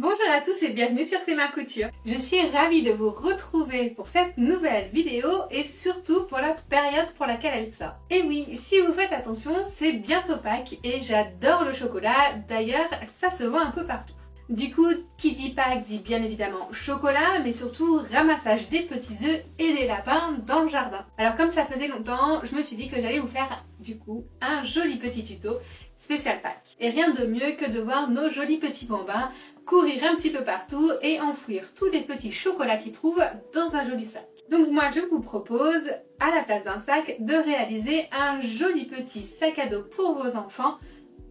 Bonjour à tous et bienvenue sur Cléma Couture. Je suis ravie de vous retrouver pour cette nouvelle vidéo et surtout pour la période pour laquelle elle sort. Et oui, si vous faites attention, c'est bientôt Pâques et j'adore le chocolat, d'ailleurs ça se voit un peu partout. Du coup, qui dit Pâques dit bien évidemment chocolat, mais surtout ramassage des petits œufs et des lapins dans le jardin. Alors comme ça faisait longtemps, je me suis dit que j'allais vous faire du coup un joli petit tuto spécial Pâques. Et rien de mieux que de voir nos jolis petits bambins courir un petit peu partout et enfouir tous les petits chocolats qu'ils trouvent dans un joli sac. Donc moi je vous propose, à la place d'un sac, de réaliser un joli petit sac à dos pour vos enfants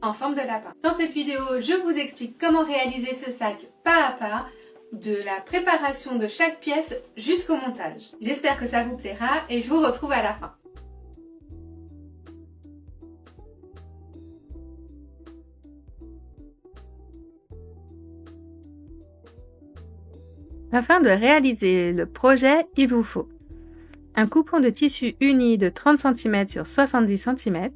en forme de lapin. Dans cette vidéo, je vous explique comment réaliser ce sac pas à pas, de la préparation de chaque pièce jusqu'au montage. J'espère que ça vous plaira et je vous retrouve à la fin. Afin de réaliser le projet, il vous faut un coupon de tissu uni de 30 cm sur 70 cm,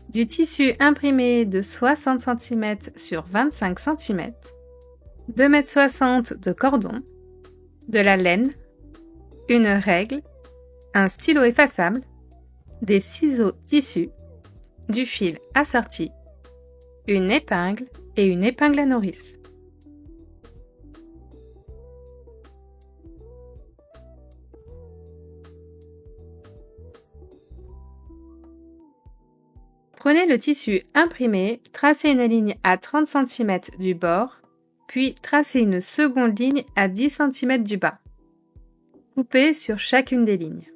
du tissu imprimé de 60 cm sur 25 cm, 2,60 m de cordon, de la laine, une règle, un stylo effaçable, des ciseaux tissu, du fil assorti, une épingle et une épingle à nourrice. Prenez le tissu imprimé, tracez une ligne à 30 cm du bord, puis tracez une seconde ligne à 10 cm du bas. Coupez sur chacune des lignes.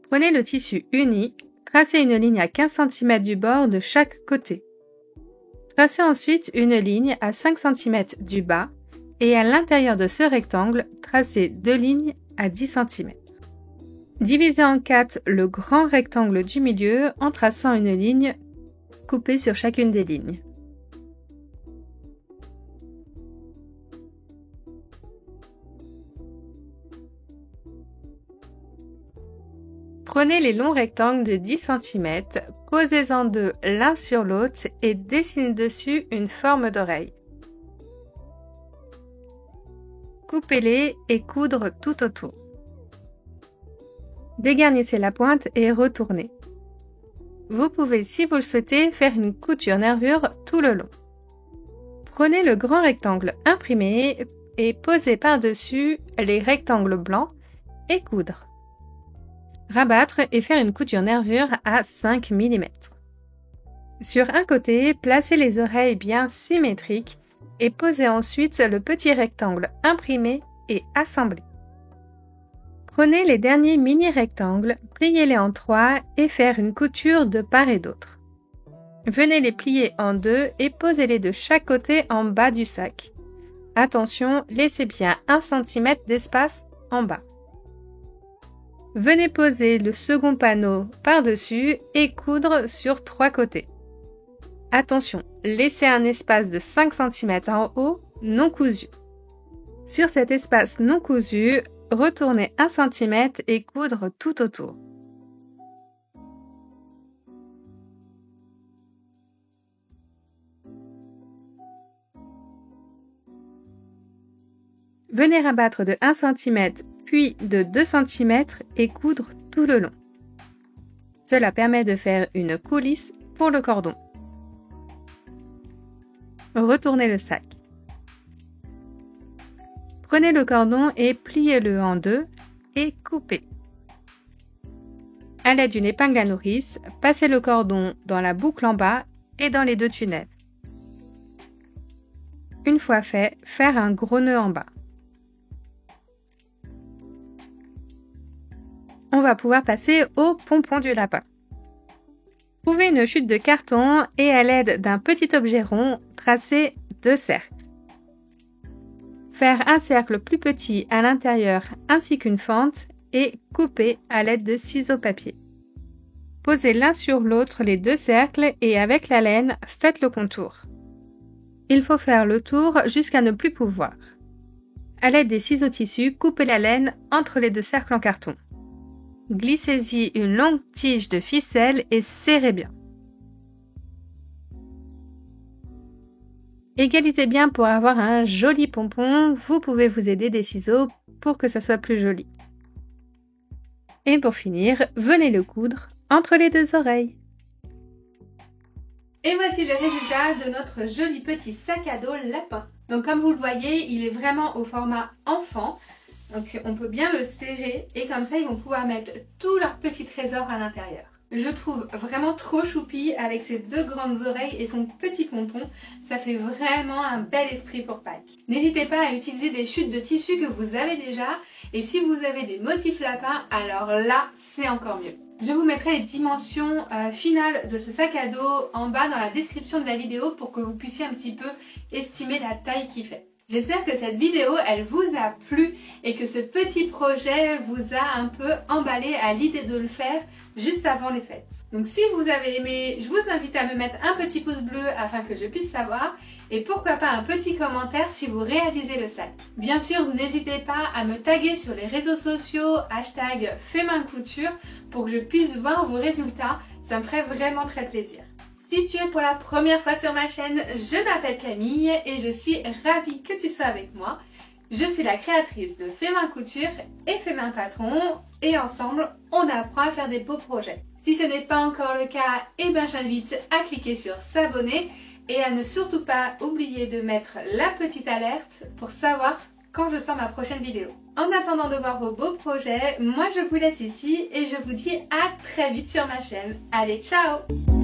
Prenez le tissu uni, tracez une ligne à 15 cm du bord de chaque côté. Tracez ensuite une ligne à 5 cm du bas et à l'intérieur de ce rectangle, tracez deux lignes à 10 cm. Divisez en 4 le grand rectangle du milieu en traçant une ligne coupée sur chacune des lignes. Prenez les longs rectangles de 10 cm, posez-en deux l'un sur l'autre et dessinez dessus une forme d'oreille. Coupez-les et coudre tout autour. Dégarnissez la pointe et retournez. Vous pouvez, si vous le souhaitez, faire une couture nervure tout le long. Prenez le grand rectangle imprimé et posez par-dessus les rectangles blancs et coudre. Rabattre et faire une couture nervure à 5 mm. Sur un côté, placez les oreilles bien symétriques et posez ensuite le petit rectangle imprimé et assemblez. Prenez les derniers mini-rectangles, pliez-les en 3 et faire une couture de part et d'autre. Venez les plier en deux et posez-les de chaque côté en bas du sac. Attention, laissez bien 1 cm d'espace en bas. Venez poser le second panneau par-dessus et coudre sur 3 côtés. Attention, laissez un espace de 5 cm en haut, non cousu. Sur cet espace non cousu, retournez 1 cm et coudre tout autour. Venez rabattre de 1 cm puis de 2 cm et coudre tout le long. Cela permet de faire une coulisse pour le cordon. Retournez le sac. Prenez le cordon et pliez-le en deux et coupez. À l'aide d'une épingle à nourrice, passez le cordon dans la boucle en bas et dans les deux tunnels. Une fois fait, faire un gros nœud en bas. On va pouvoir passer au pompon du lapin. Trouvez une chute de carton et à l'aide d'un petit objet rond, tracez 2 cercles. Faire un cercle plus petit à l'intérieur ainsi qu'une fente et couper à l'aide de ciseaux papier. Posez l'un sur l'autre les 2 cercles et avec la laine, faites le contour. Il faut faire le tour jusqu'à ne plus pouvoir. À l'aide des ciseaux tissu, coupez la laine entre les 2 cercles en carton. Glissez-y une longue tige de ficelle et serrez bien. Égalisez bien pour avoir un joli pompon, vous pouvez vous aider des ciseaux pour que ça soit plus joli. Et pour finir, venez le coudre entre les deux oreilles. Et voici le résultat de notre joli petit sac à dos lapin. Donc comme vous le voyez, il est vraiment au format enfant. Donc on peut bien le serrer et comme ça ils vont pouvoir mettre tous leurs petits trésors à l'intérieur. Je trouve vraiment trop choupi avec ses deux grandes oreilles et son petit pompon. Ça fait vraiment un bel esprit pour Pâques. N'hésitez pas à utiliser des chutes de tissu que vous avez déjà. Et si vous avez des motifs lapins, alors là, c'est encore mieux. Je vous mettrai les dimensions finales de ce sac à dos en bas dans la description de la vidéo pour que vous puissiez un petit peu estimer la taille qu'il fait. J'espère que cette vidéo, elle vous a plu et que ce petit projet vous a un peu emballé à l'idée de le faire juste avant les fêtes. Donc si vous avez aimé, je vous invite à me mettre un petit pouce bleu afin que je puisse savoir et pourquoi pas un petit commentaire si vous réalisez le sac. Bien sûr, n'hésitez pas à me taguer sur les réseaux sociaux, hashtag #FaitMainCouture pour que je puisse voir vos résultats, ça me ferait vraiment très plaisir. Si tu es pour la première fois sur ma chaîne, je m'appelle Camille et je suis ravie que tu sois avec moi. Je suis la créatrice de FaitMainCouture et FaitMainPatron et ensemble, on apprend à faire des beaux projets. Si ce n'est pas encore le cas, j'invite à cliquer sur s'abonner et à ne surtout pas oublier de mettre la petite alerte pour savoir quand je sors ma prochaine vidéo. En attendant de voir vos beaux projets, moi je vous laisse ici et je vous dis à très vite sur ma chaîne. Allez, ciao!